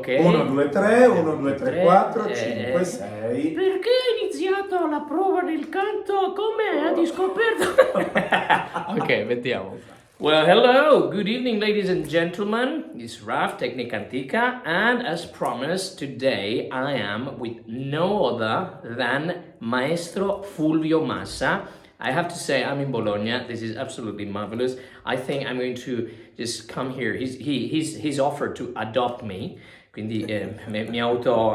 Ok. 1, 2, 3, 1, 2, 3, 4, 5, 6. Perché hai iniziato la prova del canto? Come hai scoperto? Ok, vediamo. Well, hello, good evening, ladies and gentlemen. It's Raf, Tecnica Antica, and as promised, today I am with no other than Maestro Fulvio Massa. I have to say, I'm in Bologna. This is absolutely marvelous. I think I'm going to just come here. He's offered to adopt me. Quindi mi auto.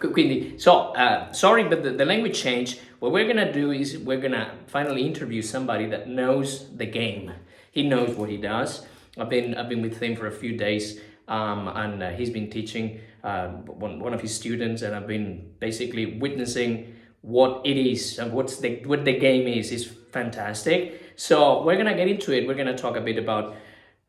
Quindi, so sorry, but the language changed. What we're gonna do is we're gonna finally interview somebody that knows the game. He knows what he does. I've been with him for a few days, and he's been teaching one of his students, and I've been basically witnessing what it is and what the game is. Is fantastic. So we're gonna get into it. We're gonna talk a bit about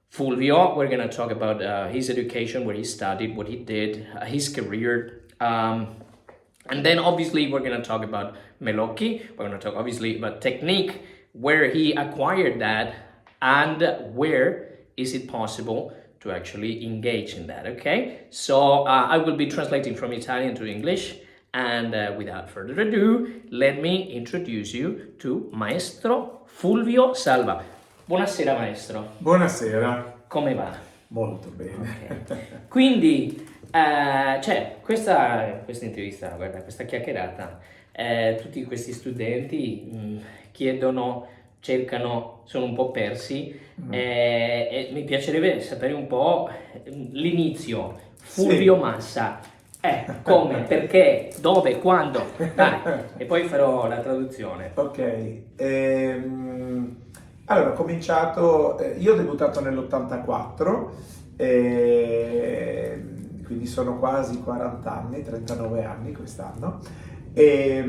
Fulvio. We're gonna talk about his education, where he studied, what he did, his career, and then obviously we're gonna talk about Melocchi. We're gonna talk obviously about technique, where he acquired that, and where is it possible to actually engage in that. Okay, so I will be translating from Italian to English. And without further ado, let me introduce you to Maestro Fulvio Salva. Buonasera maestro. Buonasera. Come va? Molto bene. Okay. Quindi, cioè, questa intervista, guarda, questa chiacchierata, tutti questi studenti chiedono, cercano, sono un po' persi, e mi piacerebbe sapere un po' l'inizio. Fulvio Massa. Come, perché, dove, quando? Dai, e poi farò la traduzione. Ok, allora ho cominciato, io ho debuttato nell'84, quindi sono quasi 40 anni, 39 anni quest'anno, e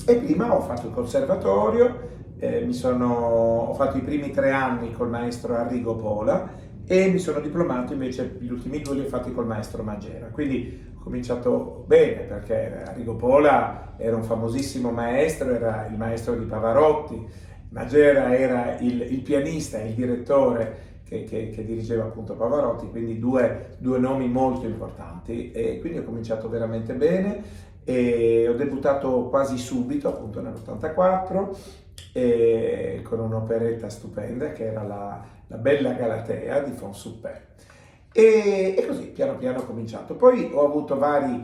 prima ho fatto il conservatorio, ho fatto i primi 3 anni col maestro Arrigo Pola e mi sono diplomato invece, gli ultimi 2 li ho fatti col maestro Magera, quindi ho cominciato bene perché Arrigo Pola era un famosissimo maestro, era il maestro di Pavarotti, Magera era il pianista, il direttore che dirigeva appunto Pavarotti, quindi due nomi molto importanti, e quindi ho cominciato veramente bene e ho debuttato quasi subito appunto nell'84 con un'operetta stupenda che era la Bella Galatea di Fonsuppè. E così piano piano ho cominciato. Poi ho avuto vari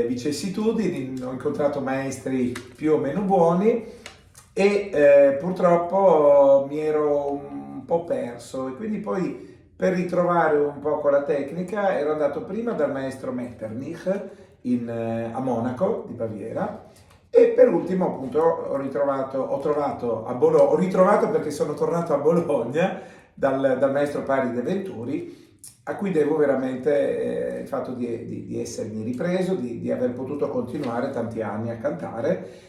vicissitudini, ho incontrato maestri più o meno buoni e purtroppo mi ero un po' perso, e quindi poi per ritrovare un po' con la tecnica ero andato prima dal maestro Metternich a Monaco di Baviera, e per ultimo appunto ho ritrovato perché sono tornato a Bologna dal maestro Pari De Venturi, a cui devo veramente il fatto di essermi ripreso, di aver potuto continuare tanti anni a cantare,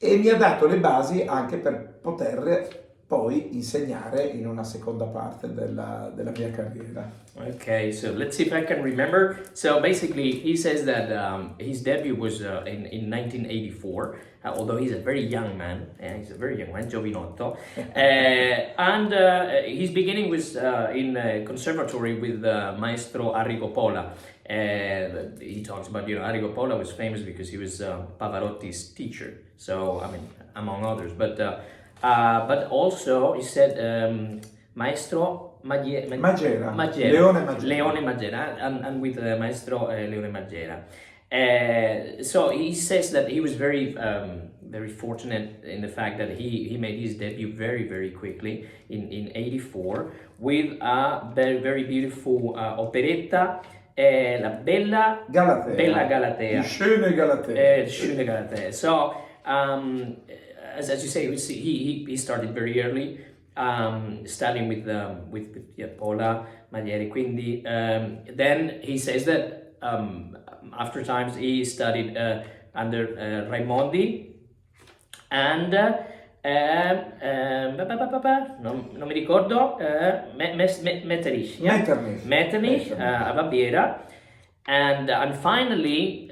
e mi ha dato le basi anche per poter poi insegnare in una seconda parte della mia carriera. Okay, so let's see if I can remember. So basically, he says that his debut was in 1984, although he's a very young man. He's a very young man, giovinotto. And his beginning was in a conservatory with Maestro Arrigo Pola. He talks about, Arrigo Pola was famous because he was Pavarotti's teacher. So, I mean, among others. But also, he said Maestro Magera. Leone Magera, and with Maestro Leone Magera. So he says that he was very fortunate in the fact that he made his debut very, very quickly in 84 with a very, very beautiful operetta, La Bella Galatea. Bella Galatea. Die schöne Galatea. Schöne Galatea. So, as you say, he started very early, studying with Pola Magieri. Quindi, then he says that after times he studied under Raimondi, and non mi ricordo, Metternich, a Baviera, and finally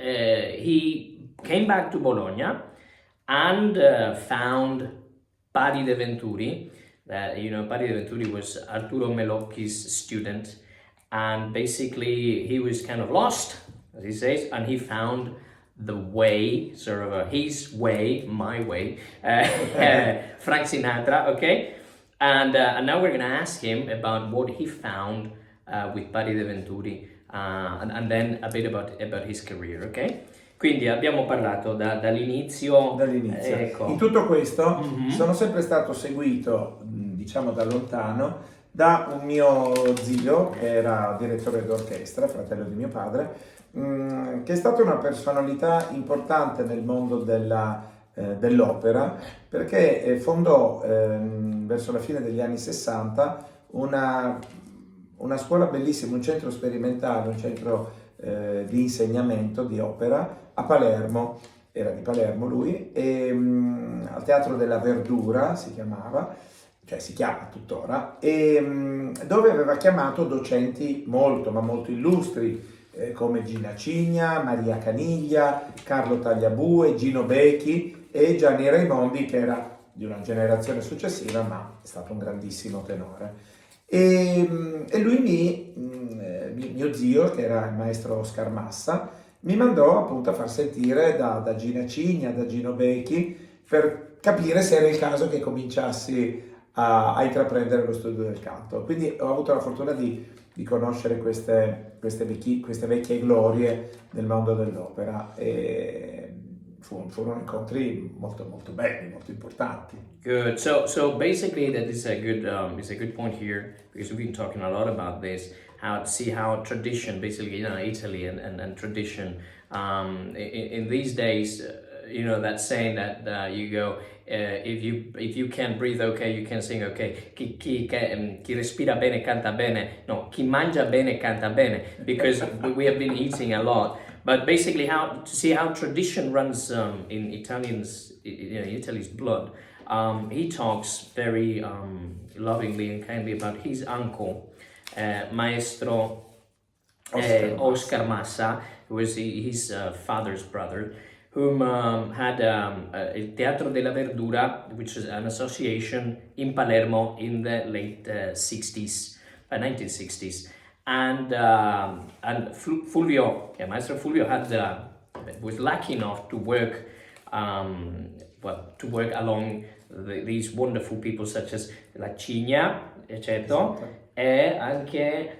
he came back to Bologna and found Pari De Venturi. Pari De Venturi was Arturo Melocchi's student, and basically he was kind of lost, as he says, and he found the way, sort of his way, my way, Frank Sinatra, okay? And now we're gonna ask him about what he found with Pari De Venturi, and then a bit about his career, ok? Quindi abbiamo parlato dall'inizio. Dall'inizio. Ecco. In tutto questo sono sempre stato seguito, diciamo da lontano, da un mio zio, che era direttore d'orchestra, fratello di mio padre, che è stata una personalità importante nel mondo dell'opera, perché fondò verso la fine degli anni 60 una scuola bellissima, un centro sperimentale, un centro di insegnamento di opera a Palermo. Era di Palermo lui, e al Teatro della Verdura si chiamava, cioè si chiama tuttora, e dove aveva chiamato docenti molto, ma molto illustri, come Gina Cigna, Maria Caniglia, Carlo Tagliabue, Gino Becchi e Gianni Raimondi, che era di una generazione successiva, ma è stato un grandissimo tenore. E lui mio zio, che era il maestro Oscar Massa, mi mandò appunto a far sentire da Gina Cigna, da Gino Becchi, per capire se era il caso che cominciassi a intraprendere lo studio del canto. Quindi ho avuto la fortuna di conoscere queste vecchie glorie del mondo dell'opera, e furono incontri molto molto belli, molto importanti. Good. So basically, that is a good point here, because we've been talking a lot about this. How tradition, basically, Italy and tradition. In these days, that saying that you go, if you can't breathe, okay, you can sing, okay. Chi respira bene canta bene. No, chi mangia bene canta bene, because we have been eating a lot. But basically, how tradition runs in Italy's blood. He talks very lovingly and kindly about his uncle, Maestro Oscar Massa, who was his father's brother, whom had il Teatro della Verdura, which is an association in Palermo in the late 1960s. And Fulvio, Maestro Fulvio was lucky enough to work along these wonderful people such as La Cigna, eccetera, e anche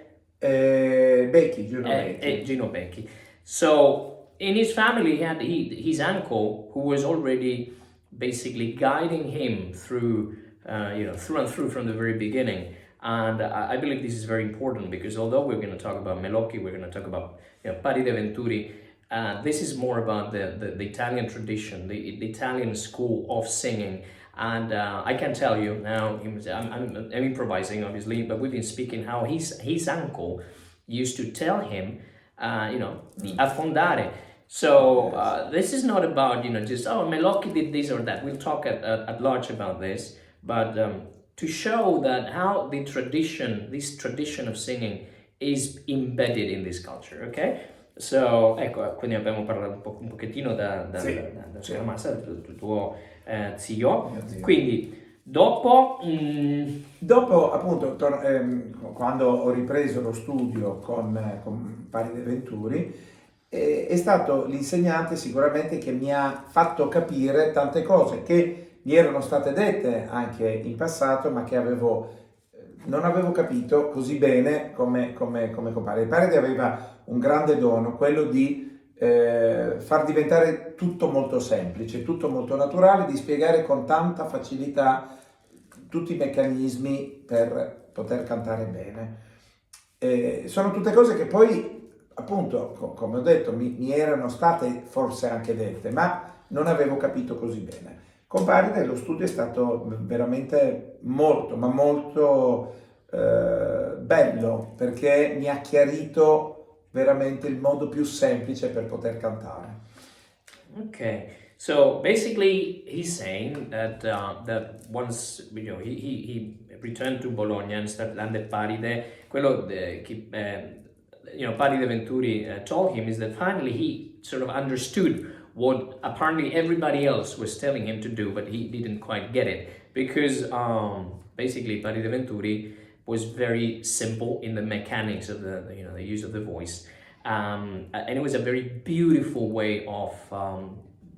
Gino Becchi. So in his family, he had his uncle, who was already basically guiding him through and through from the very beginning. And I believe this is very important, because although we're going to talk about Melocchi, we're going to talk about Pari De Venturi, this is more about the Italian tradition, the Italian school of singing. And I can tell you now, I'm improvising obviously, but we've been speaking how his uncle used to tell him, the affondare. So this is not about, just, Melocchi did this or that. We'll talk at large about this, but to show that how this tradition of singing is embedded in this culture, ok? So, ecco, quindi abbiamo parlato un pochettino da Massa, del tuo zio. Quindi, dopo appunto, quando ho ripreso lo studio con Pari De Venturi, è stato l'insegnante sicuramente che mi ha fatto capire tante cose che mi erano state dette anche in passato, ma che non avevo capito così bene come compare. Il Pari aveva un grande dono, quello di far diventare tutto molto semplice, tutto molto naturale, di spiegare con tanta facilità tutti i meccanismi per poter cantare bene. Sono tutte cose che poi, appunto, come ho detto, mi erano state forse anche dette, ma non avevo capito così bene. Con Pari lo studio è stato veramente molto, ma molto bello, perché mi ha chiarito veramente il modo più semplice per poter cantare. Okay, so basically he's saying that once he returned to Bologna and started and Paride, quello che Pari De Venturi told him is that finally he sort of understood what apparently everybody else was telling him to do, but he didn't quite get it, because basically Pari De Venturi was very simple in the mechanics of the use of the voice, and it was a very beautiful way of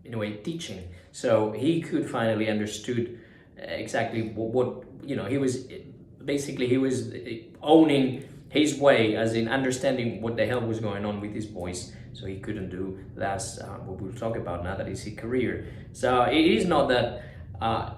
in a way teaching. So he could finally understood exactly what he was owning his way, as in understanding what the hell was going on with his voice. So he couldn't do. That's what we'll talk about now. That is his career. So it is not that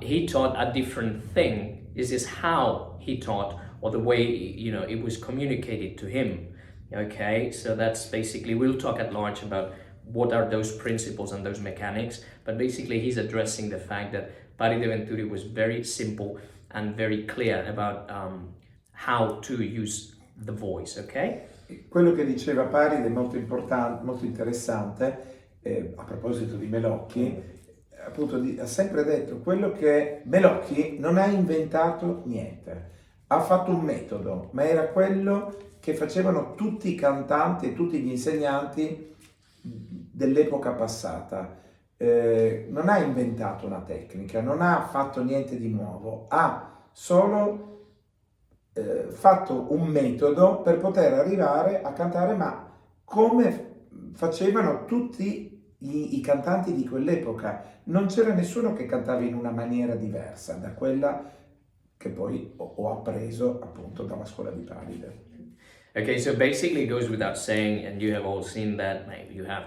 he taught a different thing. This is how he taught, or the way it was communicated to him. Okay, so that's basically, we'll talk at large about what are those principles and those mechanics, but basically he's addressing the fact that Pari De Venturi was very simple and very clear about how to use the voice, ok? Quello che diceva Pari è molto importante, molto interessante, a proposito di Melocchi, appunto ha sempre detto quello che Melocchi non ha inventato niente, ha fatto un metodo, ma era quello che facevano tutti i cantanti e tutti gli insegnanti dell'epoca passata. Non ha inventato una tecnica, non ha fatto niente di nuovo, ha solo fatto un metodo per poter arrivare a cantare, ma come facevano tutti i cantanti di quell'epoca. Non c'era nessuno che cantava in una maniera diversa da quella che poi ho appreso appunto dalla scuola di Paride. Okay, so basically it goes without saying, and you have all seen that,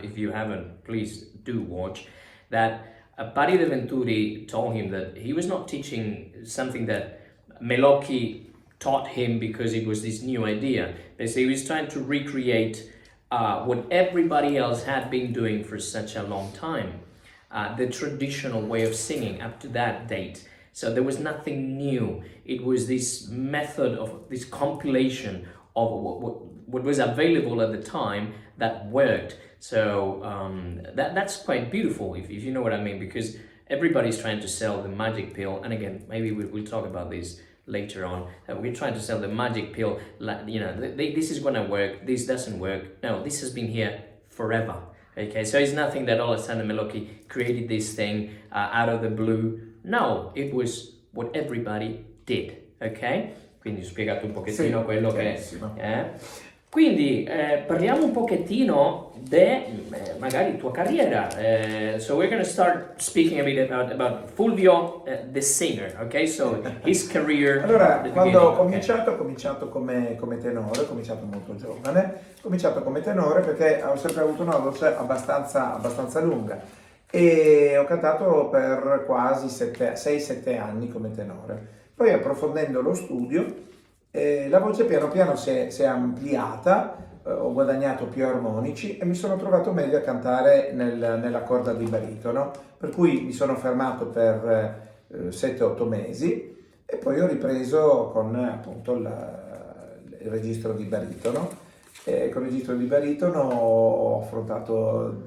if you haven't, please do watch, that Pari De Venturi told him that he was not teaching something that Melocchi taught him because it was this new idea. Basically, he was trying to recreate what everybody else had been doing for such a long time, the traditional way of singing up to that date. So there was nothing new. It was this method of this compilation of what was available at the time that worked. So that's quite beautiful, if you know what I mean, because everybody's trying to sell the magic pill. And again, maybe we'll talk about this later on. We're trying to sell the magic pill. This is going to work. This doesn't work. No, this has been here forever. Okay, so it's nothing that all of a sudden Melocchi created this thing out of the blue. No, it was what everybody did. Ok? Quindi ho spiegato un pochettino quello che è. Quindi parliamo un pochettino di magari tua carriera. So we're going to start speaking a bit about Fulvio, the singer, ok? So his career. Allora, quando ho cominciato come tenore, ho cominciato molto giovane, ho cominciato come tenore perché ho sempre avuto una voce abbastanza lunga e ho cantato per quasi 6-7 anni come tenore. Poi approfondendo lo studio, la voce piano piano si è ampliata, ho guadagnato più armonici e mi sono trovato meglio a cantare nella corda di baritono, per cui mi sono fermato per 7-8 mesi e poi ho ripreso con appunto il registro di baritono. Con il registro di baritono ho affrontato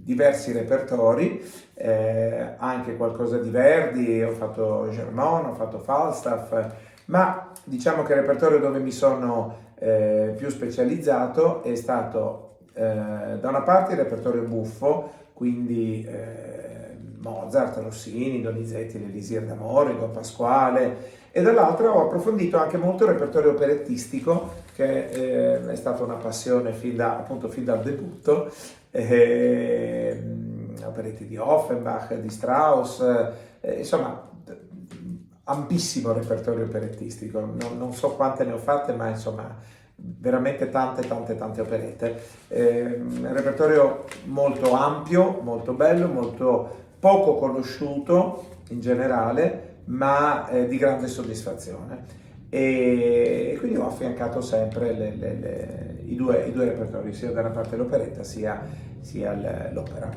diversi repertori, anche qualcosa di Verdi, ho fatto Germont, ho fatto Falstaff, ma diciamo che il repertorio dove mi sono più specializzato è stato da una parte il repertorio buffo, quindi Mozart, Rossini, Donizetti, l'Elisir d'Amore, Don Pasquale, e dall'altra ho approfondito anche molto il repertorio operettistico, che è stata una passione fin dal debutto. Operetti di Offenbach, di Strauss, insomma ampissimo repertorio operettistico, non so quante ne ho fatte, ma insomma veramente tante operette. Un repertorio molto ampio, molto bello, molto poco conosciuto in generale, ma di grande soddisfazione. E quindi ho affiancato sempre i due repertori, sia da una parte l'operetta sia l'opera.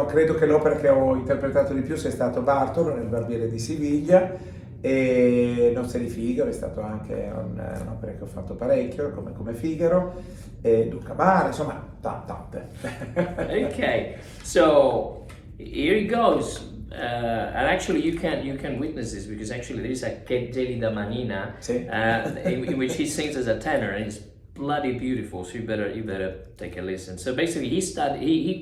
Credo che l'opera che ho interpretato di più sia stato Bartolo nel Barbiere di Siviglia, e Nozze di Figaro è stato anche un'opera che ho fatto parecchio, come Figaro, e Duca Mare, insomma tante. Okay, so here it goes. And actually you can witness this, because actually there is a Che gelida manina, sì. in which he sings as a tenor, and it's bloody beautiful, so you better take a listen. So basically he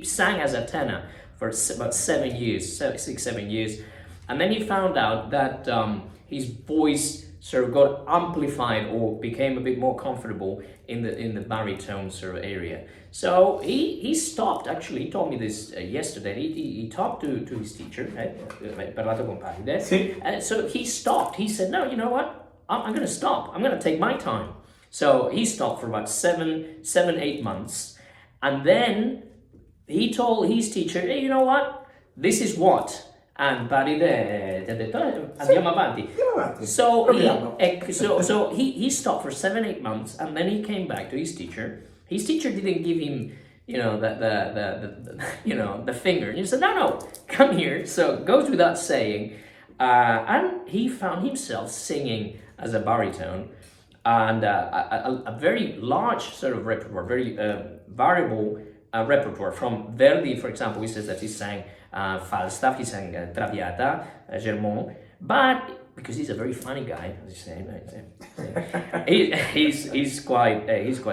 sang as a tenor for about 6-7 years, and then he found out that his voice sort of got amplified or became a bit more comfortable in the baritone sort of area. So he stopped, actually, he told me this yesterday, he talked to his teacher, parlato con Davide. Sì. So he stopped, he said, no, you know what, I'm going to stop, I'm going to take my time. So he stopped for about 8 months, and then he told his teacher, hey, you know what, this is what? And Davide ti ha detto, andiamo avanti. So he stopped for 7-8 months, and then he came back to his teacher. His teacher didn't give him, the finger. And he said, no, come here. So it goes without saying. And he found himself singing as a baritone, and a very large sort of repertoire, very variable repertoire. From Verdi, for example, he says that he sang Falstaff, he sang Traviata, Germont, but because he's a very funny guy, as you say, he's quite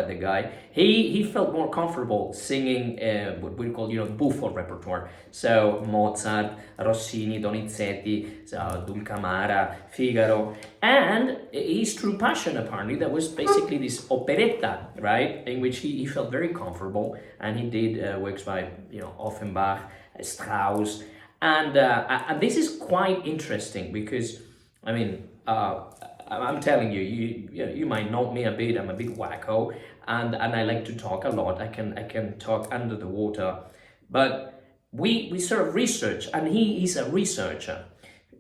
the guy. He felt more comfortable singing what we call buffo repertoire. So Mozart, Rossini, Donizetti, Dulcamara, Figaro, and his true passion apparently that was basically this operetta, right, in which he felt very comfortable, and he did works by Offenbach, Strauss, and this is quite interesting because I'm telling you, you might know me a bit. I'm a bit wacko, and I like to talk a lot. I can talk under the water, but we sort of research, and he is a researcher,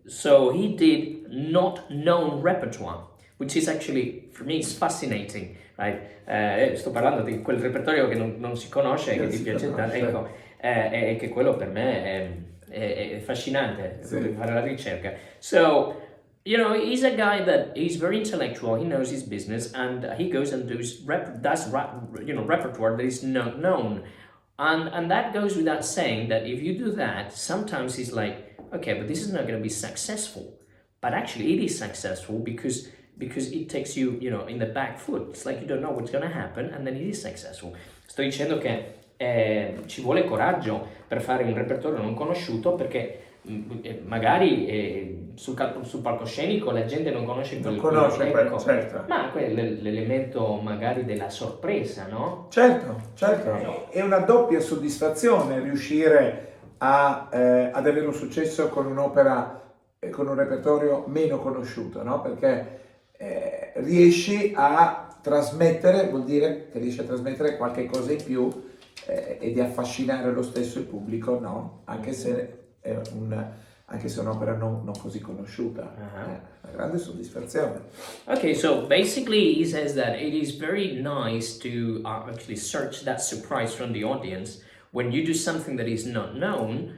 so he did not known repertoire, which is actually for me is fascinating, right? Sto parlando di quel repertorio che non si conosce, che ti piace tanto, ecco, e che quello per me è fascinante, fare la ricerca. So. He's a guy that he's very intellectual. He knows his business, and he goes and does repertoire that is not known, and that goes without saying that if you do that, sometimes he's like, okay, but this is not going to be successful. But actually, it is successful because it takes you, in the back foot. It's like you don't know what's going to happen, and then it is successful. Sto dicendo che ci vuole coraggio per fare un repertorio non conosciuto, perché magari sul palcoscenico la gente non conosce certo. Ma l'elemento magari della sorpresa, no? Certo. È una doppia soddisfazione riuscire ad avere un successo con un'opera, con un repertorio meno conosciuto, no? Perché riesci a trasmettere, vuol dire che riesci a trasmettere qualche cosa in più e di affascinare lo stesso il pubblico, no? Anche se è un'opera non così conosciuta. Una grande soddisfazione. Okay, so basically he says that it is very nice to actually search that surprise from the audience when you do something that is not known,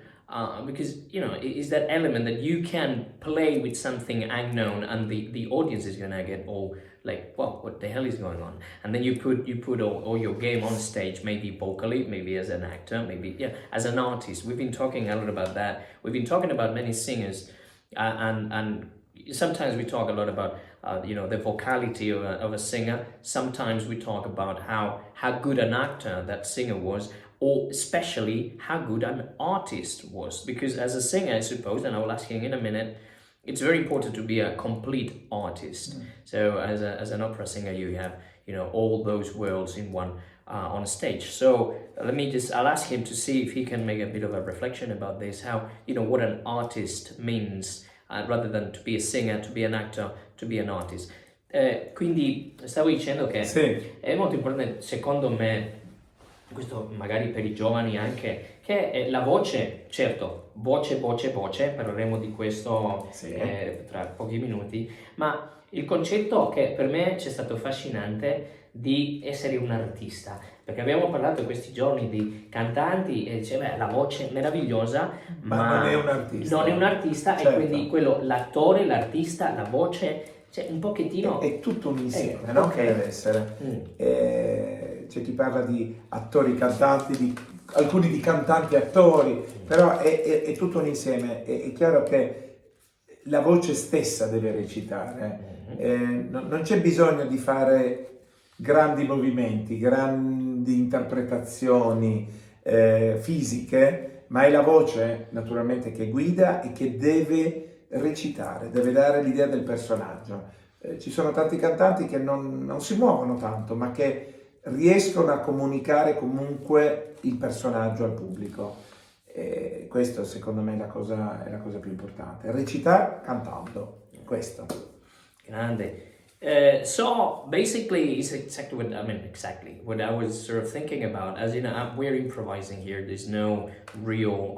because it is that element that you can play with something unknown, and the audience is gonna get all like, well, what the hell is going on? And then you put all your game on stage, maybe vocally, maybe as an actor, maybe as an artist. We've been talking a lot about that. We've been talking about many singers, and sometimes we talk a lot about the vocality of a singer. Sometimes we talk about how good an actor that singer was, or especially how good an artist was. Because as a singer, I suppose, and I will ask you in a minute, it's very important to be a complete artist. So as an opera singer, you have all those worlds in one on stage. So I'll ask him to see if he can make a bit of a reflection about this, how what an artist means, rather than to be a singer, to be an actor, to be an artist. Quindi stavo dicendo che è molto importante, secondo me, questo magari per i giovani anche, che la voce, certo, voce, parleremo di questo tra pochi minuti, ma il concetto che per me c'è stato affascinante di essere un artista, perché abbiamo parlato questi giorni di cantanti e dice, la voce meravigliosa, ma non è un artista. Non è un artista, certo. E quindi l'attore, l'artista, la voce, cioè un pochettino... È tutto un insieme, no? Che deve essere. C'è chi parla di attori cantanti, alcuni di cantanti attori, però è tutto un insieme. È chiaro che la voce stessa deve recitare. Non c'è bisogno di fare grandi movimenti, grandi interpretazioni fisiche, ma è la voce naturalmente che guida e che deve recitare, deve dare l'idea del personaggio. Ci sono tanti cantanti che non si muovono tanto, ma che riescono a comunicare comunque il personaggio al pubblico. Questo secondo me è la cosa più importante. Recitare cantando, questo. Grande. So basically, it's exactly what I was sort of thinking about. As in, we're improvising here. There's no real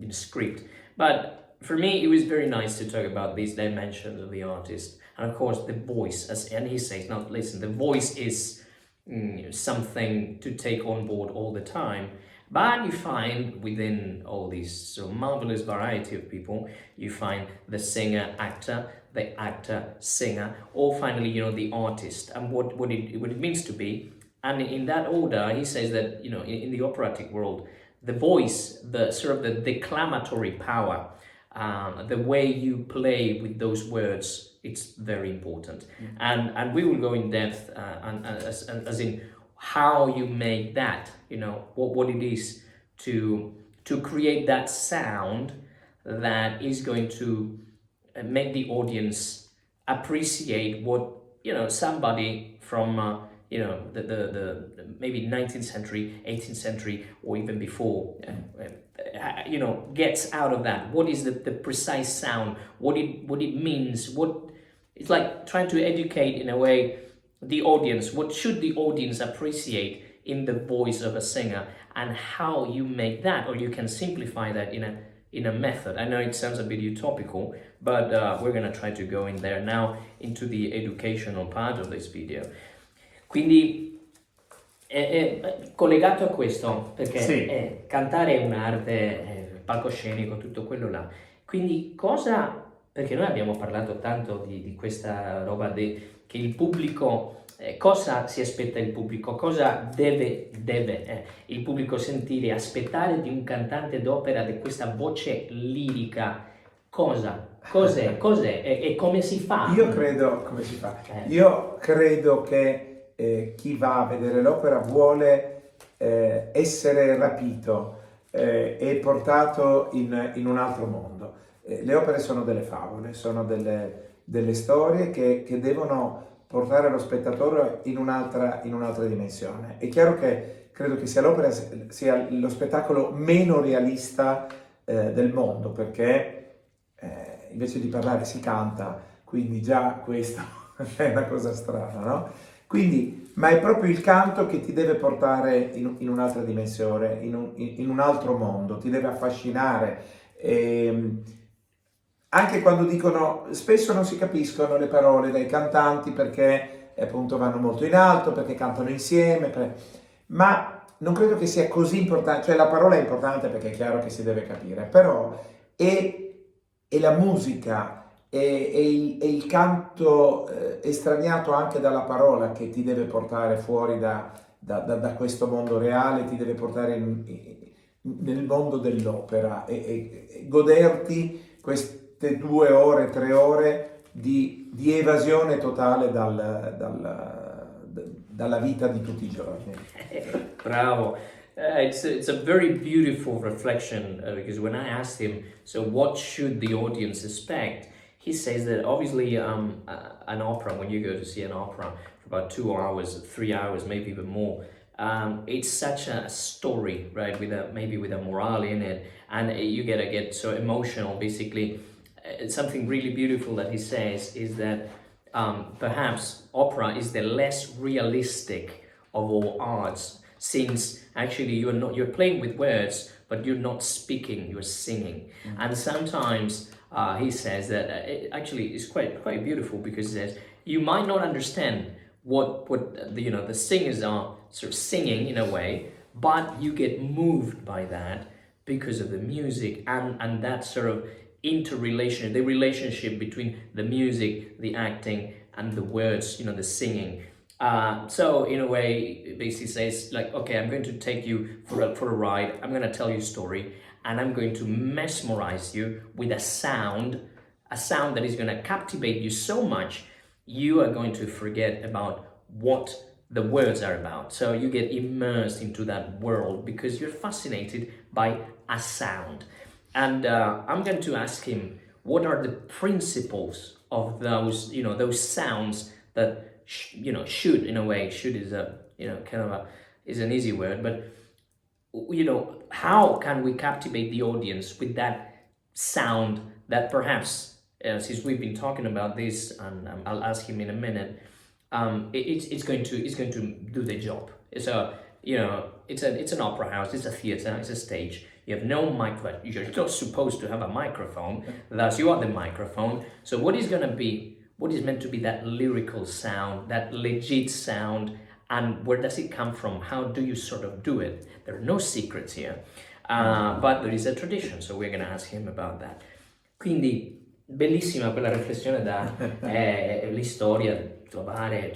script. But for me, it was very nice to talk about these dimensions of the artist, and of course, the voice. And he says, "Now, listen, the voice is something to take on board all the time." But you find within all these so marvelous variety of people, you find the singer, actor, the actor, singer, or finally, the artist, and what it means to be. And in that order, he says that, in the operatic world, the voice, the sort of the declamatory power, the way you play with those words, it's very important. And we will go in depth, as in how you make that, what it is to create that sound that is going to make the audience appreciate what somebody from the maybe 19th century, 18th century, or even before gets out of that. What is the precise sound? What it means? What it's like trying to educate in a way the audience. What should the audience appreciate in the voice of a singer, and how you make that, or you can simplify that in a method. I know it sounds a bit utopical, but we're gonna try to go in there now into the educational part of this video. Quindi è collegato a questo, perché Sì. cantare è un'arte, palcoscenico, tutto quello là. Quindi perché noi abbiamo parlato tanto di questa roba che il pubblico, cosa si aspetta il pubblico, cosa deve il pubblico sentire, aspettare di un cantante d'opera di questa voce lirica, cos'è e come si fa? Io credo che chi va a vedere l'opera vuole essere rapito e portato in un altro mondo. Le opere sono delle favole, sono delle storie che devono portare lo spettatore in un'altra dimensione. È chiaro che credo che sia l'opera sia lo spettacolo meno realista del mondo, perché invece di parlare si canta, quindi già questo è una cosa strana, no? Quindi, ma è proprio il canto che ti deve portare in un'altra dimensione, in un altro mondo, ti deve affascinare. Anche quando dicono, spesso non si capiscono le parole dai cantanti perché appunto vanno molto in alto, perché cantano insieme, ma non credo che sia così importante, cioè la parola è importante perché è chiaro che si deve capire, però è la musica e il canto estraniato anche dalla parola che ti deve portare fuori da questo mondo reale, ti deve portare nel mondo dell'opera e goderti queste 2 ore, 3 ore di evasione totale dalla vita di tutti i giorni. Bravo. It's a very beautiful reflection, because when I asked him, so what should the audience expect? He says that obviously an opera, when you go to see an opera for about 2 hours, 3 hours, maybe even more, it's such a story, right? Maybe with a morale in it, and you get so emotional. Basically, something really beautiful that he says is that perhaps opera is the less realistic of all arts, since actually you're playing with words, but you're not speaking, you're singing. And sometimes he says that it actually is quite beautiful, because he says you might not understand what the singers are sort of singing in a way, but you get moved by that because of the music and that sort of interrelation, the relationship between the music, the acting, and the words, the singing. So in a way, it basically says like, okay, I'm going to take you for a ride. I'm going to tell you a story, and I'm going to mesmerize you with a sound that is going to captivate you so much, you are going to forget about what the words are about. So you get immersed into that world because you're fascinated by a sound. And I'm going to ask him what are the principles of those, those sounds that, should, in a way, should is a, kind of is an easy word, but, how can we captivate the audience with that sound that perhaps, since we've been talking about this, and I'll ask him in a minute, it's going to do the job. It's an opera house, it's a theater, it's a stage. You have no microphone. You're not supposed to have a microphone. Thus, you are the microphone. So what is meant to be that lyrical sound, that legit sound, and where does it come from? How do you sort of do it? There are no secrets here, but there is a tradition. So we're going to ask him about that. Quindi, bellissima quella riflessione l'istoria, trovare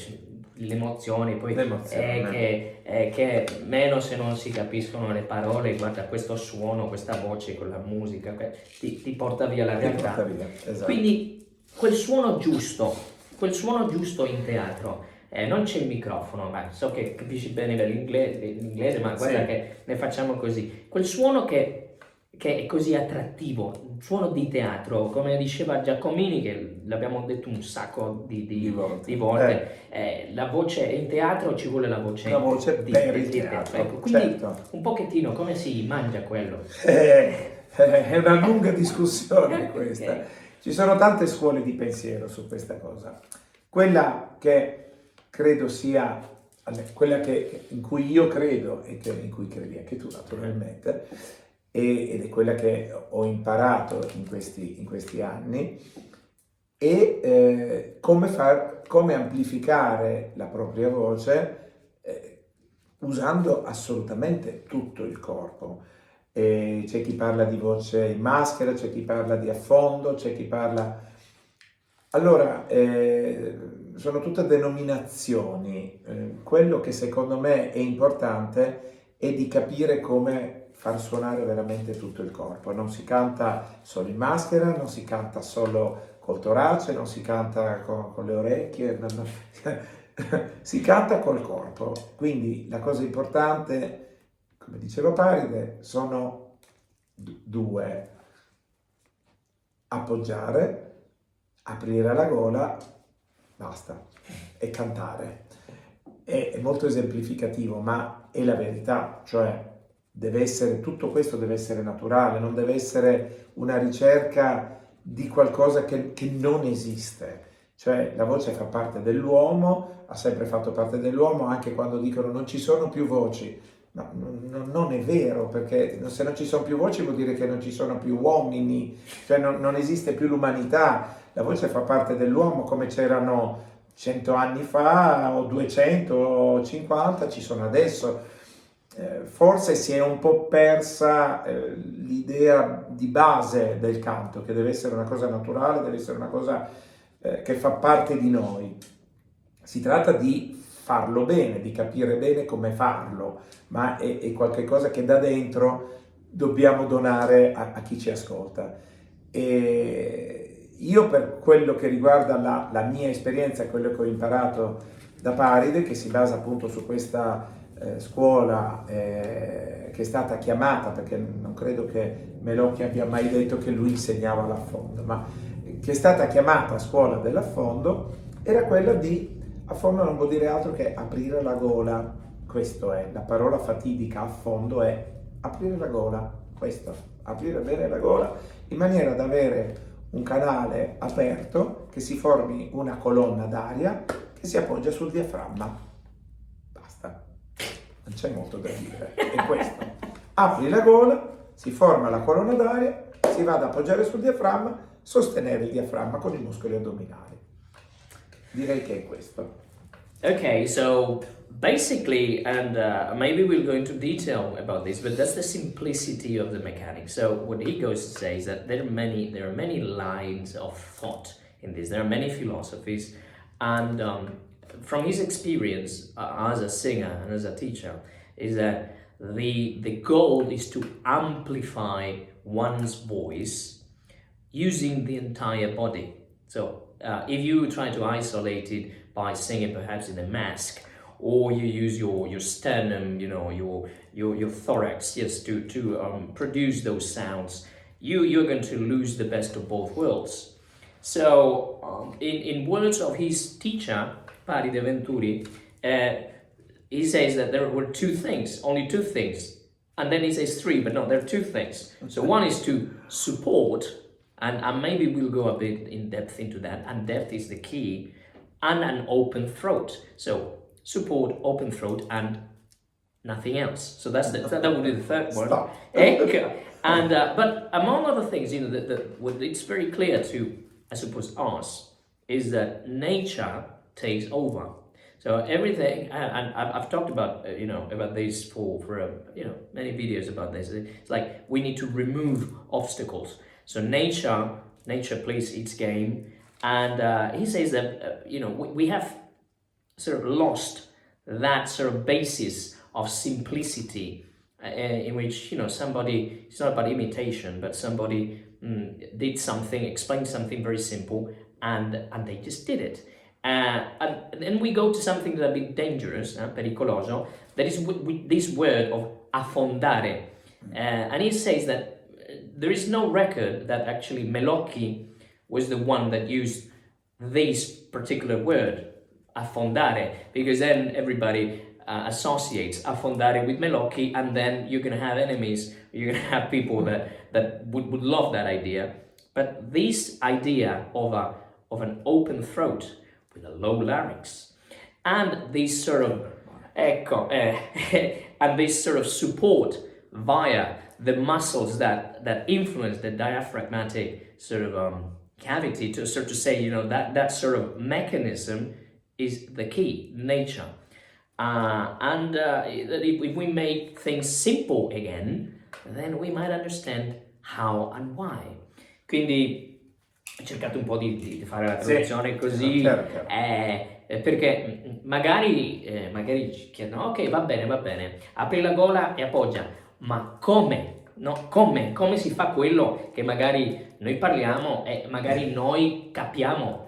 le emozioni, poi che meno se non si capiscono le parole, guarda questo suono, questa voce con la musica, ti porta via la realtà. Esatto. Quindi quel suono giusto in teatro, non c'è il microfono, ma so che capisci bene l'inglese, ma guarda che ne facciamo così. Quel suono che è così attrattivo, un suono di teatro, come diceva Giacomini, che l'abbiamo detto un sacco di volte, la voce in teatro ci vuole la voce per il teatro. Ecco, quindi un pochettino come si mangia quello? È una lunga discussione questa. Okay. Ci sono tante scuole di pensiero su questa cosa. Quella che credo sia, quella in cui io credo e in cui credi anche tu naturalmente, ed è quella che ho imparato in questi anni, e come amplificare la propria voce usando assolutamente tutto il corpo. C'è chi parla di voce in maschera, c'è chi parla di affondo, c'è chi parla... Allora, sono tutte denominazioni. Quello che secondo me è importante è di capire come far suonare veramente tutto il corpo. Non si canta solo in maschera, non si canta solo col torace, non si canta con le orecchie, si canta col corpo. Quindi la cosa importante, come diceva Paride, sono due: appoggiare, aprire la gola, basta, e cantare. È molto esemplificativo, ma è la verità, cioè tutto questo deve essere naturale, non deve essere una ricerca di qualcosa che non esiste. Cioè la voce fa parte dell'uomo, ha sempre fatto parte dell'uomo, anche quando dicono non ci sono più voci. No, non è vero, perché se non ci sono più voci vuol dire che non ci sono più uomini, cioè non esiste più l'umanità. La voce fa parte dell'uomo, come c'erano 100 anni fa, o 200, o 50, ci sono adesso. Forse si è un po' persa l'idea di base del canto, che deve essere una cosa naturale, deve essere una cosa che fa parte di noi. Si tratta di farlo bene, di capire bene come farlo, ma è qualcosa che da dentro dobbiamo donare a chi ci ascolta. E io, per quello che riguarda la mia esperienza, quello che ho imparato da Paride, che si basa appunto su questa scuola che è stata chiamata, perché non credo che Melocchi abbia mai detto che lui insegnava l'affondo, ma che è stata chiamata scuola dell'affondo, era quella di affondo. Non vuol dire altro che aprire la gola. Questo è la parola fatidica. Affondo è aprire la gola, questo, aprire bene la gola, in maniera da avere un canale aperto, che si formi una colonna d'aria che si appoggia sul diaframma. Basta, non c'è molto da dire, è questo. Apri la gola, si forma la colonna d'aria, si va ad appoggiare sul diaframma, sostenere il diaframma con i muscoli addominali. Direi che è questo. Okay, so basically, and maybe we'll go into detail about this, but that's the simplicity of the mechanics. So what he goes to say is that there are many lines of thought in this. There are many philosophies, and from his experience as a singer and as a teacher, is that the goal is to amplify one's voice using the entire body. So if you try to isolate it by singing perhaps in a mask, or you use your sternum, your thorax, yes, to produce those sounds, you're going to lose the best of both worlds. So, in words of his teacher, Pari De Venturi, he says that there were only two things, and then he says three, but no, there are two things. So one is to support, and maybe we'll go a bit in depth into that, and depth is the key, and an open throat. So support, open throat, and nothing else. So that would be the third one. Stop. And but among other things, what it's very clear to, I suppose, us, is that nature takes over. So everything, and I've talked about about this for many videos about this. It's like we need to remove obstacles. So nature plays its game, and he says that we have sort of lost that sort of basis of simplicity, in which somebody, it's not about imitation, but somebody did something, explained something very simple, and they just did it. And then we go to something that's a bit dangerous, pericoloso, that is with this word of affondare. And he says that there is no record that actually Melocchi was the one that used this particular word, affondare, because then everybody associates affondare with Melocchi, and then you're going to have enemies, you're going to have people that would love that idea. But this idea of an open throat with a low larynx, and this sort of and this sort of support via the muscles that influence the diaphragmatic sort of cavity, to say that sort of mechanism is the key, nature. And if we make things simple again, then we might understand how and why. Quindi ho cercato un po' di fare la traduzione così, certo. Perché magari ci chiedono, ok, va bene, apri la gola e appoggia, ma come? No, come si fa quello che magari noi parliamo e magari noi capiamo?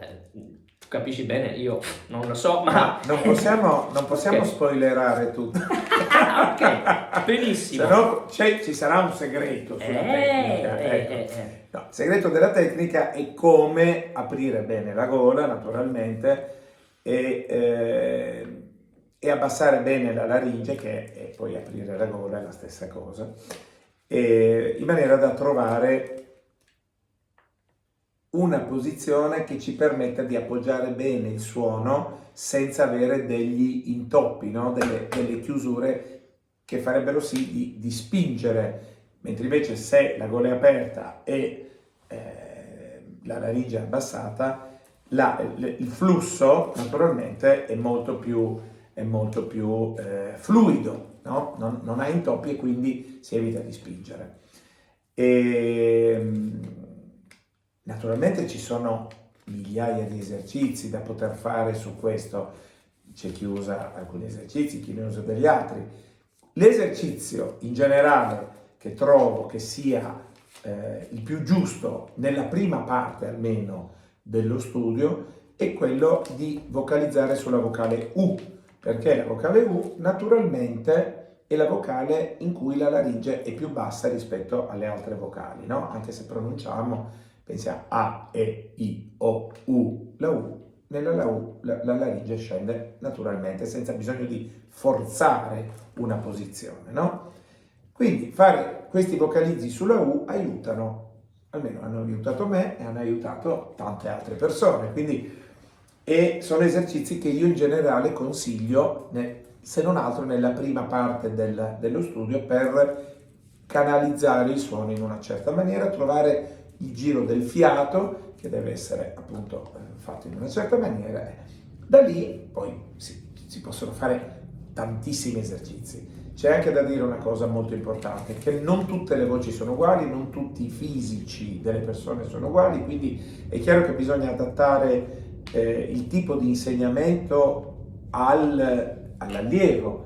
Tu capisci bene, io non lo so, ma non possiamo spoilerare tutto. Ok, benissimo. Se no ci sarà un segreto sulla tecnica. Ecco. No, il segreto della tecnica è come aprire bene la gola, naturalmente, e abbassare bene la laringe, e poi aprire la gola è la stessa cosa, in maniera da trovare una posizione che ci permetta di appoggiare bene il suono senza avere degli intoppi, no? delle chiusure che farebbero sì di spingere, mentre invece se la gola è aperta e la laringe è abbassata, il flusso naturalmente è molto più fluido, no? Non ha intoppi e quindi si evita di spingere. Naturalmente ci sono migliaia di esercizi da poter fare su questo, c'è chi usa alcuni esercizi, chi ne usa degli altri. L'esercizio in generale che trovo che sia il più giusto nella prima parte almeno dello studio è quello di vocalizzare sulla vocale U, perché la vocale U naturalmente è la vocale in cui la laringe è più bassa rispetto alle altre vocali, no? Anche se pronunciamo, pensiamo A, E, I, O, U, la U, nella U la laringe scende naturalmente senza bisogno di forzare una posizione, no? Quindi fare questi vocalizzi sulla U aiutano, almeno hanno aiutato me e hanno aiutato tante altre persone, e sono esercizi che io in generale consiglio, se non altro nella prima parte dello studio, per canalizzare il suono in una certa maniera, trovare il giro del fiato, che deve essere appunto fatto in una certa maniera. Da lì poi si possono fare tantissimi esercizi. C'è anche da dire una cosa molto importante, che non tutte le voci sono uguali, non tutti i fisici delle persone sono uguali, quindi è chiaro che bisogna adattare il tipo di insegnamento all'allievo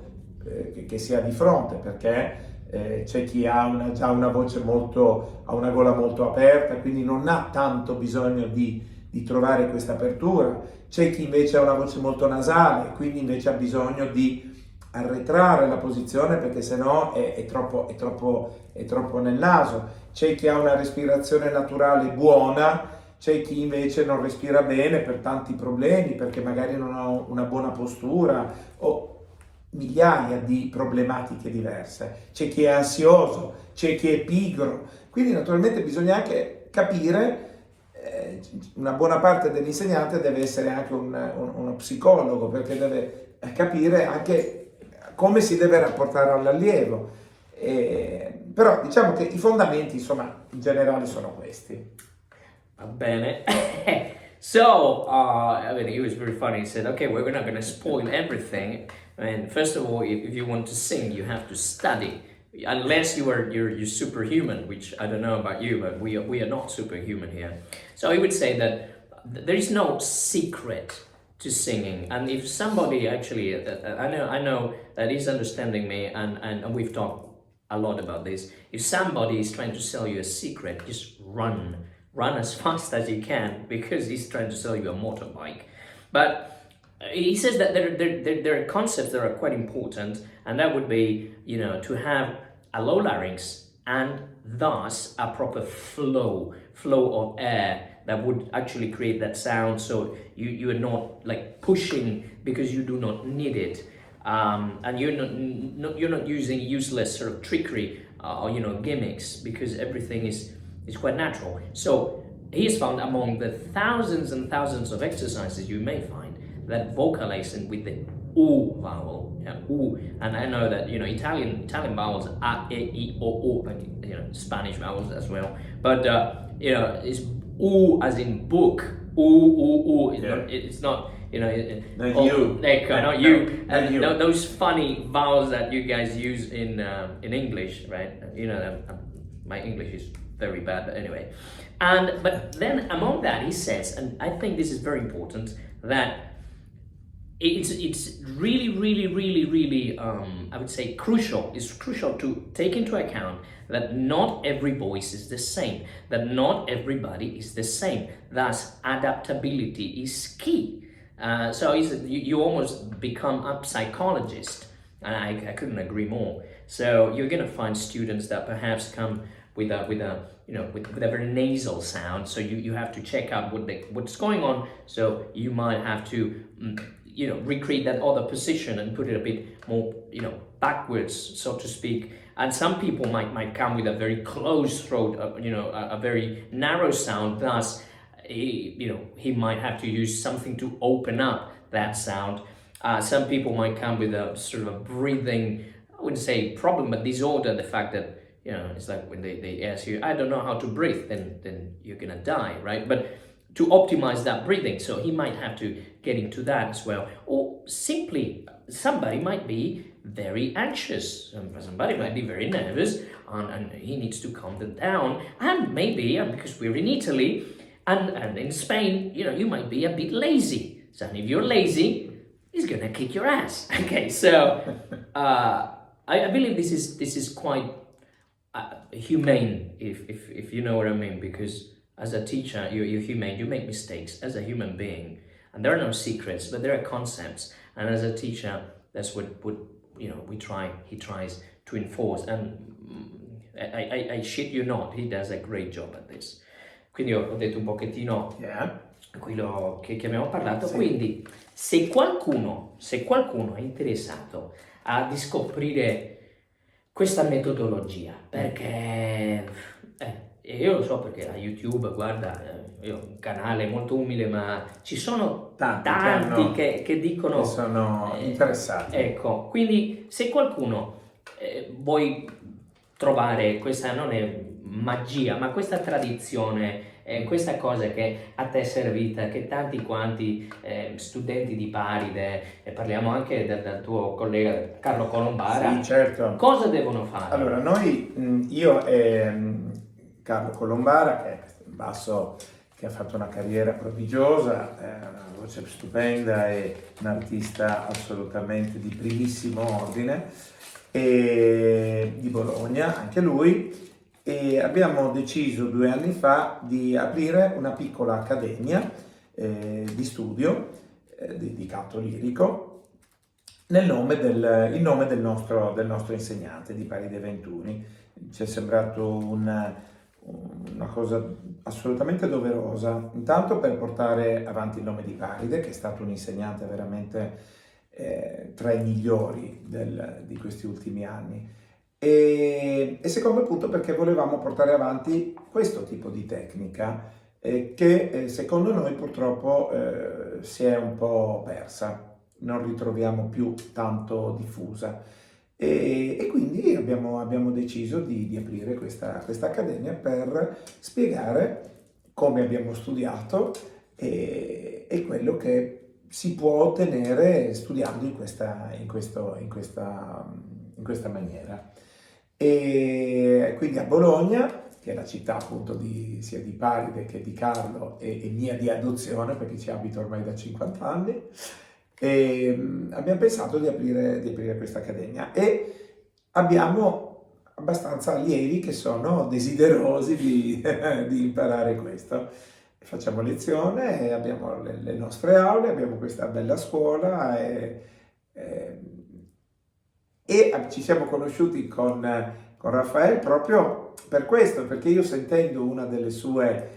che si ha di fronte, perché c'è chi ha già una voce ha una gola molto aperta, quindi non ha tanto bisogno di trovare questa apertura. C'è chi invece ha una voce molto nasale, quindi invece ha bisogno di arretrare la posizione perché sennò è troppo nel naso. c'è chi ha una respirazione naturale buona, c'è chi invece non respira bene per tanti problemi, perché magari non ha una buona postura o migliaia di problematiche diverse. C'è chi è ansioso, c'è chi è pigro, quindi naturalmente bisogna anche capire, una buona parte dell'insegnante deve essere anche uno psicologo, perché deve capire anche come si deve rapportare all'allievo. Però diciamo che i fondamenti, insomma, in generale sono questi. Va bene. So, I mean, it was very funny. He said, okay, we're not going to spoil everything. And first of all, if you want to sing, you have to study. Unless you're superhuman, which I don't know about you, but we are not superhuman here. So he would say that there is no secret to singing. And if somebody actually, I know that he's understanding me, and we've talked a lot about this. If somebody is trying to sell you a secret, just run as fast as you can, because he's trying to sell you a motorbike. But he says that there are concepts that are quite important, and that would be, to have a low larynx and thus a proper flow of air that would actually create that sound, so you are not like pushing because you do not need it, and you're not using useless sort of trickery or gimmicks, because everything is quite natural. So he has found, among the thousands and thousands of exercises you may find, that vocalizing with the U vowel, U, and I know that Italian vowels A, E, I, O, U, like Spanish vowels as well, but it's U as in book, U. It's not not you, and those funny vowels that you guys use in English, right? My English is very bad, but anyway. But then among that, he says, and I think this is very important, that it's really, really, really, really, I would say crucial. It's crucial to take into account that not every voice is the same, that not everybody is the same. Thus, adaptability is key. So you almost become a psychologist, and I couldn't agree more. So you're gonna find students that perhaps come with a very nasal sound, so you have to check out what's going on. So you might have to recreate that other position and put it a bit more backwards, so to speak. And some people might come with a very closed throat, a very narrow sound. Thus, he might have to use something to open up that sound. Some people might come with a sort of a breathing, I wouldn't say problem, but disorder. The fact that it's like when they ask you, I don't know how to breathe, then you're gonna die, right? But to optimize that breathing, so he might have to get into that as well. Or simply, somebody might be very anxious, somebody might be very nervous, and he needs to calm them down. And maybe, because we're in Italy, and in Spain, you might be a bit lazy. So if you're lazy, he's gonna kick your ass. Okay, so I believe this is quite humane, if you know what I mean, because as a teacher, you're humane. You make mistakes as a human being, and there are no secrets, but there are concepts. And as a teacher, that's what he tries to enforce. And I shit you not, he does a great job at this. Quindi ho detto un pochettino quello che abbiamo parlato. Sì. Quindi se qualcuno è interessato a scoprire questa metodologia, perché io lo so, perché a YouTube, guarda, io ho un canale molto umile, ma ci sono tanti che dicono che sono interessati. Ecco, quindi se qualcuno vuoi trovare questa, non è magia, ma questa tradizione, questa cosa che a te è servita, che tanti quanti studenti di Paride, parliamo anche del tuo collega Carlo Colombara, sì, certo. Cosa devono fare? Allora, io e Carlo Colombara, che è in basso, che ha fatto una carriera prodigiosa, una voce stupenda e un artista assolutamente di primissimo ordine, e di Bologna, anche lui, e abbiamo deciso 2 anni fa di aprire una piccola accademia di studio di canto lirico in nome del nostro insegnante di Paride Ventuni. Ci è sembrato una cosa assolutamente doverosa, intanto per portare avanti il nome di Paride, che è stato un insegnante veramente tra i migliori di questi ultimi anni, e secondo punto perché volevamo portare avanti questo tipo di tecnica che secondo noi purtroppo si è un po' persa, non ritroviamo più tanto diffusa. E quindi abbiamo deciso di aprire questa accademia per spiegare come abbiamo studiato e quello che si può ottenere studiando in questa maniera. E quindi a Bologna, che è la città appunto sia di Paride che di Carlo e mia di adozione, perché ci abito ormai da 50 anni, e abbiamo pensato di aprire questa accademia e abbiamo abbastanza allievi che sono desiderosi di imparare questo. Facciamo lezione, abbiamo le nostre aule, abbiamo questa bella scuola e- e ci siamo conosciuti con Raffaele proprio per questo, perché io sentendo una delle sue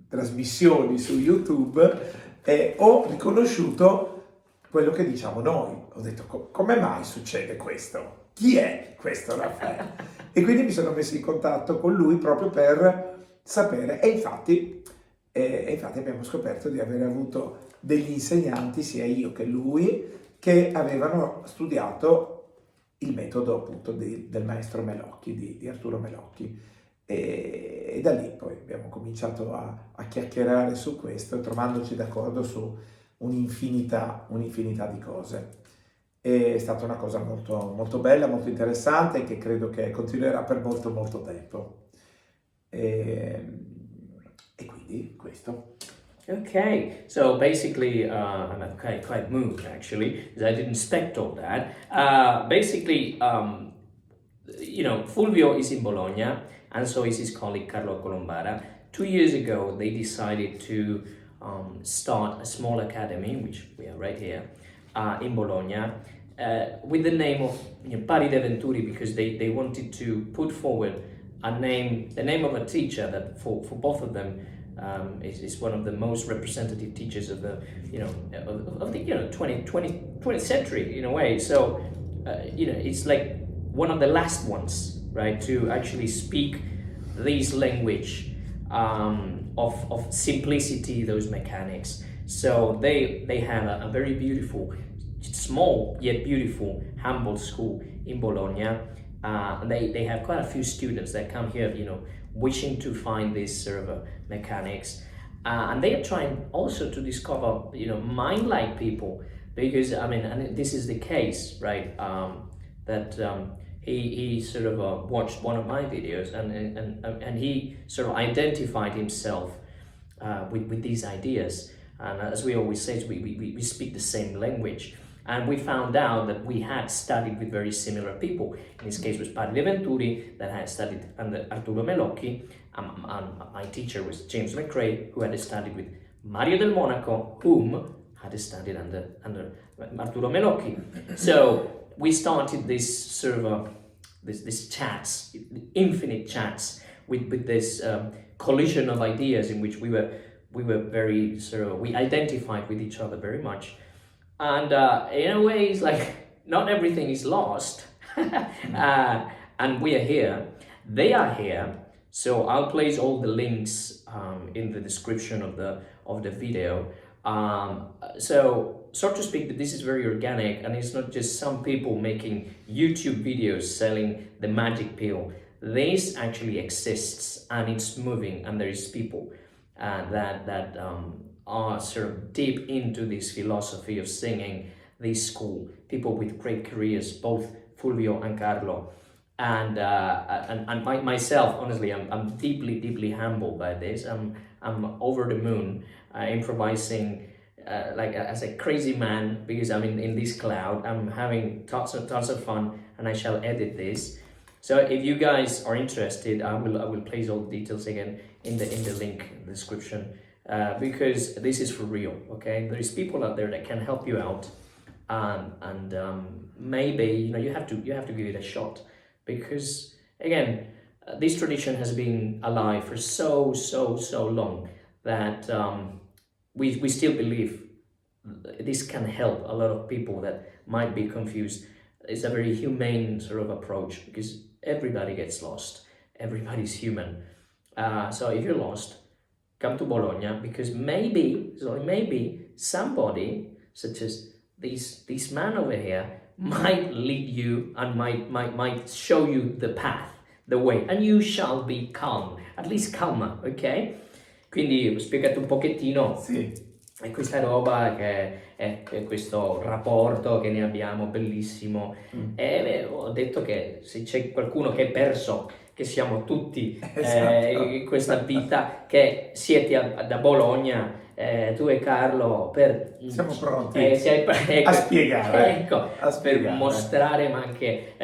trasmissioni su YouTube ho riconosciuto quello che diciamo noi. Ho detto, come mai succede questo? Chi è questo Raffaele? E quindi mi sono messo in contatto con lui proprio per sapere. E infatti abbiamo scoperto di aver avuto degli insegnanti, sia io che lui, che avevano studiato il metodo appunto del maestro Melocchi, di Arturo Melocchi. E da lì poi abbiamo cominciato a chiacchierare su questo, trovandoci d'accordo su un'infinità di cose. È stata una cosa molto, molto bella, molto interessante, che credo che continuerà per molto, molto tempo. E quindi questo. Okay, so basically, I'm quite moved actually, because I didn't expect all that. Basically, Fulvio is in Bologna, and so is his colleague Carlo Colombara. 2 years ago, they decided to start a small academy, which we are right here, in Bologna, with the name of Paride Venturi, because they wanted to put forward the name of a teacher that for both of them is one of the most representative teachers of the of the 20th century in a way. So it's like one of the last ones, right, to actually speak this language of simplicity, those mechanics. So they have a very beautiful, small yet beautiful, humble school in Bologna. They have quite a few students that come here, wishing to find this sort of mechanics, and they are trying also to discover, mind-like people, because and this is the case, right? That he sort of watched one of my videos, and he sort of identified himself with these ideas. And as we always say, we speak the same language. And we found out that we had studied with very similar people. In this case, it was Paride Venturi that had studied under Arturo Melocchi. My teacher was James McRae, who had studied with Mario del Monaco, whom had studied under Arturo Melocchi. So we started this sort of this chats, infinite chats, with this collision of ideas in which we were very we identified with each other very much. And in a way, it's like not everything is lost, and we are here. They are here, so I'll place all the links in the description of the video. So to speak, that this is very organic, and it's not just some people making YouTube videos selling the magic pill. This actually exists, and it's moving, and there is people that are sort of deep into this philosophy of singing, this school, people with great careers, both Fulvio and Carlo. And myself, honestly, I'm deeply humbled by this. I'm over the moon, improvising as a crazy man, because I'm in this cloud. I'm having tons of fun, and I shall edit this. So if you guys are interested, I will place all the details again in the link in the description. Because this is for real, okay? There is people out there that can help you out, and maybe you have to give it a shot, because again, this tradition has been alive for so long that we still believe this can help a lot of people that might be confused. It's a very humane sort of approach because everybody gets lost. Everybody's human. So if you're lost, come to Bologna because maybe somebody such as this man over here might lead you and might show you the path, the way, and you shall be calm, at least calmer, ok? Quindi ho spiegato un pochettino. Sì. E questa roba che è questo rapporto che ne abbiamo bellissimo. E ho detto che se c'è qualcuno che è perso, che siamo tutti in questa vita, che siete da Bologna, tu e Carlo, siamo pronti a spiegare, ecco, per mostrare ma anche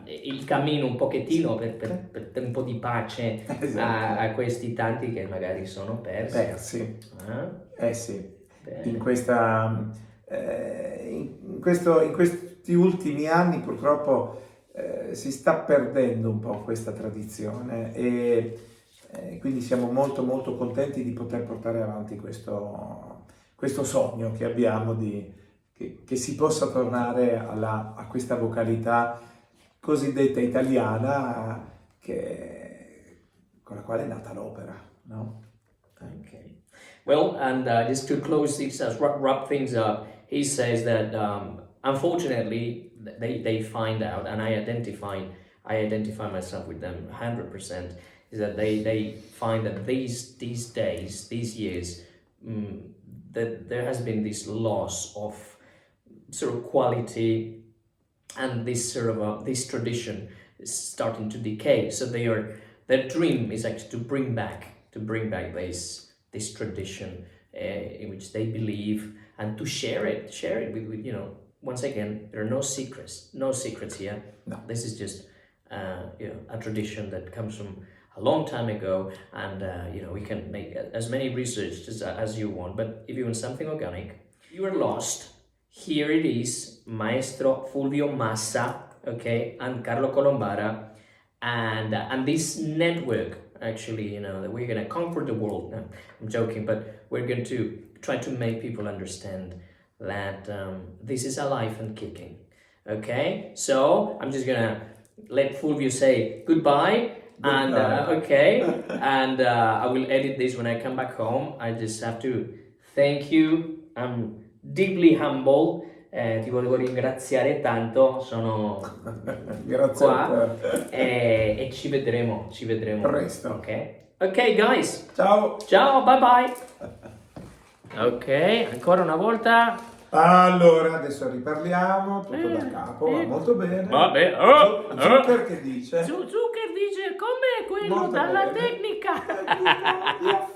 il cammino un pochettino per un po' di pace a questi tanti che magari sono persi. Sì. In questi ultimi anni purtroppo si sta perdendo un po' questa tradizione e quindi siamo molto contenti di poter portare avanti questo sogno che abbiamo che si possa tornare a questa vocalità cosiddetta italiana con la quale è nata l'opera, no? Okay. Well, and just to close this, wrap things up, he says that unfortunately they find out, and I identify myself with them 100%, is that they find that these days, these years, that there has been this loss of sort of quality, and this sort of this tradition is starting to decay. So their dream is actually to bring back this tradition in which they believe, and to share it with once again, there are no secrets here. No. This is just a tradition that comes from a long time ago, and we can make as many research as you want, but if you want something organic, you are lost, here it is, Maestro Fulvio Massa, okay, and Carlo Colombara, and this network, actually, that we're going to conquer the world. No, I'm joking, but we're going to try to make people understand that this is alive and kicking. Okay, so I'm just gonna let Fulvio say goodbye. And okay, and I will edit this when I come back home. I just have to thank you. I'm deeply humble. Ti volevo ringraziare tanto, sono Grazie qua e ci vedremo presto. Ok guys, Ciao, bye bye. Ok, ancora una volta. Allora adesso riparliamo tutto da capo, va molto bene. Vabbè. Zucker che dice? Zucker dice com'è quello Molto dalla bene. tecnica. Tecnica.